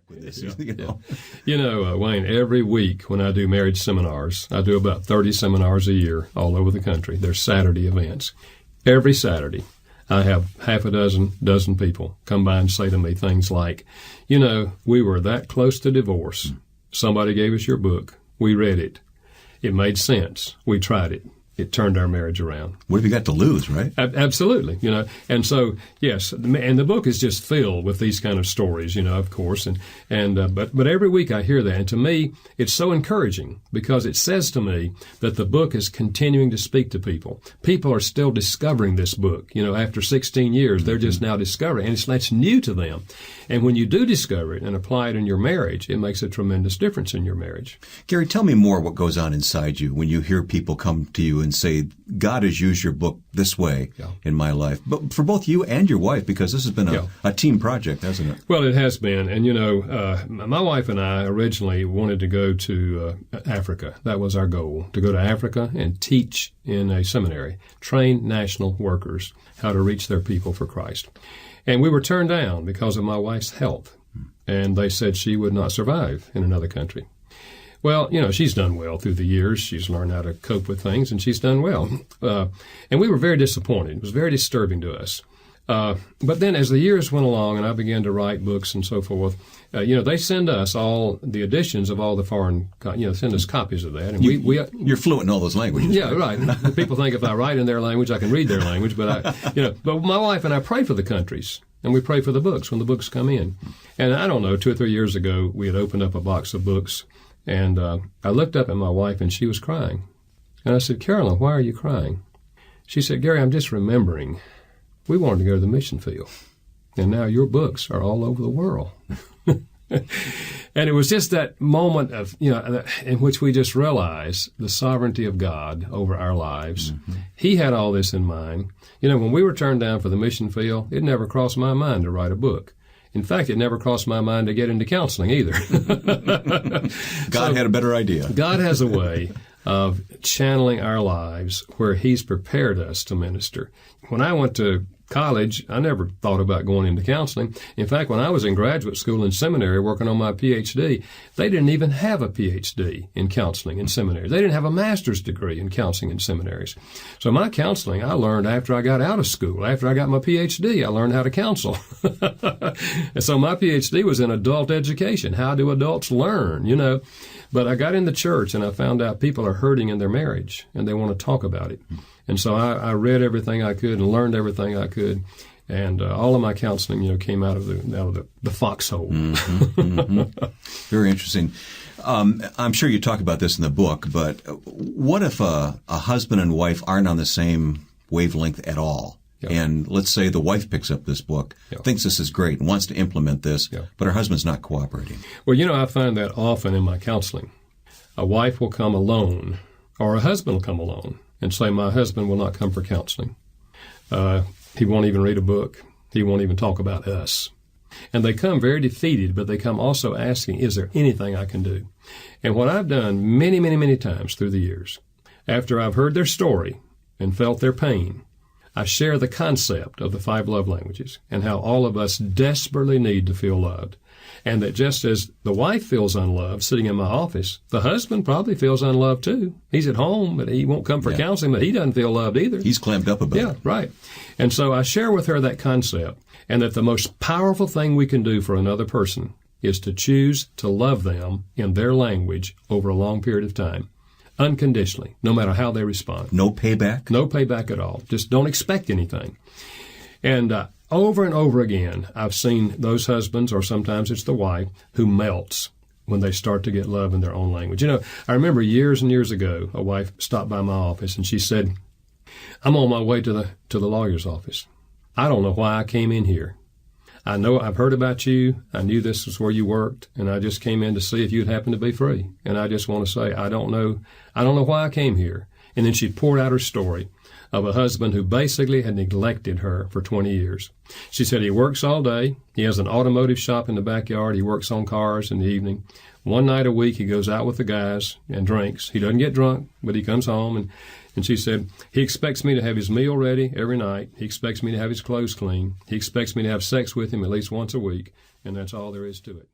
with this. Wayne, every week when I do marriage seminars, I do about 30 seminars a year all over the country. They're Saturday events. Every Saturday, I have half a dozen people come by and say to me things like, we were that close to divorce. Somebody gave us your book. We read it. It made sense. We tried it. It turned our marriage around. What have you got to lose, right? Absolutely, And so, yes, and the book is just filled with these kind of stories, of course. But every week I hear that. And to me, it's so encouraging because it says to me that the book is continuing to speak to people. People are still discovering this book. After 16 years, they're just now discovering it. And that's new to them. And when you do discover it and apply it in your marriage, it makes a tremendous difference in your marriage. Gary, tell me more what goes on inside you when you hear people come to you and say, God has used your book this way in my life. But for both you and your wife, because this has been a team project, hasn't it? Well, it has been. And, my wife and I originally wanted to go to Africa. That was our goal, to go to Africa and teach in a seminary, train national workers how to reach their people for Christ. And we were turned down because of my wife's health. And they said she would not survive in another country. Well, she's done well through the years. She's learned how to cope with things, and she's done well. And we were very disappointed. It was very disturbing to us. But then as the years went along and I began to write books and so forth, they send us all the editions of all the foreign, send us copies of that. And you're fluent in all those languages. Yeah, right. People think if I write in their language, I can read their language. But but my wife and I pray for the countries, and we pray for the books when the books come in. And I don't know, 2 or 3 years ago, we had opened up a box of books, and I looked up at my wife, and she was crying. And I said, Carolyn, why are you crying? She said, Gary, I'm just remembering. We wanted to go to the mission field, and now your books are all over the world. And it was just that moment of, in which we just realized the sovereignty of God over our lives. Mm-hmm. He had all this in mind. When we were turned down for the mission field, it never crossed my mind to write a book. In fact, it never crossed my mind to get into counseling either. God had a better idea. God has a way of channeling our lives where He's prepared us to minister. When I went to college, I never thought about going into counseling. In fact, when I was in graduate school and seminary working on my PhD, they didn't even have a PhD in counseling in seminaries. They didn't have a master's degree in counseling in seminaries. So my counseling, I learned after I got out of school. After I got my PhD, I learned how to counsel. And so my PhD was in adult education. How do adults learn, But I got in the church and I found out people are hurting in their marriage and they want to talk about it. And so I read everything I could and learned everything I could, and all of my counseling, came out of the foxhole. Mm-hmm, mm-hmm. Very interesting. I'm sure you talk about this in the book, but what if a husband and wife aren't on the same wavelength at all? Yeah. And let's say the wife picks up this book, thinks this is great, and wants to implement this, but her husband's not cooperating. Well, I find that often in my counseling. A wife will come alone, or a husband will come alone and say, my husband will not come for counseling. He won't even read a book. He won't even talk about us. And they come very defeated, but they come also asking, is there anything I can do? And what I've done many, many, many times through the years, after I've heard their story and felt their pain, I share the concept of the 5 love languages and how all of us desperately need to feel loved. And that just as the wife feels unloved sitting in my office, the husband probably feels unloved too. He's at home, but he won't come for counseling, but he doesn't feel loved either. He's clammed up about it. Yeah, right. And so I share with her that concept, and that the most powerful thing we can do for another person is to choose to love them in their language over a long period of time, unconditionally, no matter how they respond. No payback? No payback at all. Just don't expect anything. And over and over again, I've seen those husbands, or sometimes it's the wife, who melts when they start to get love in their own language. I remember years and years ago, a wife stopped by my office and she said, I'm on my way to the lawyer's office. I don't know why I came in here. I know I've heard about you. I knew this was where you worked, and I just came in to see if you'd happen to be free. And I just want to say, I don't know why I came here. And then she poured out her story of a husband who basically had neglected her for 20 years. She said he works all day. He has an automotive shop in the backyard. He works on cars in the evening. One night a week, he goes out with the guys and drinks. He doesn't get drunk, but he comes home. And she said, he expects me to have his meal ready every night. He expects me to have his clothes clean. He expects me to have sex with him at least once a week. And that's all there is to it.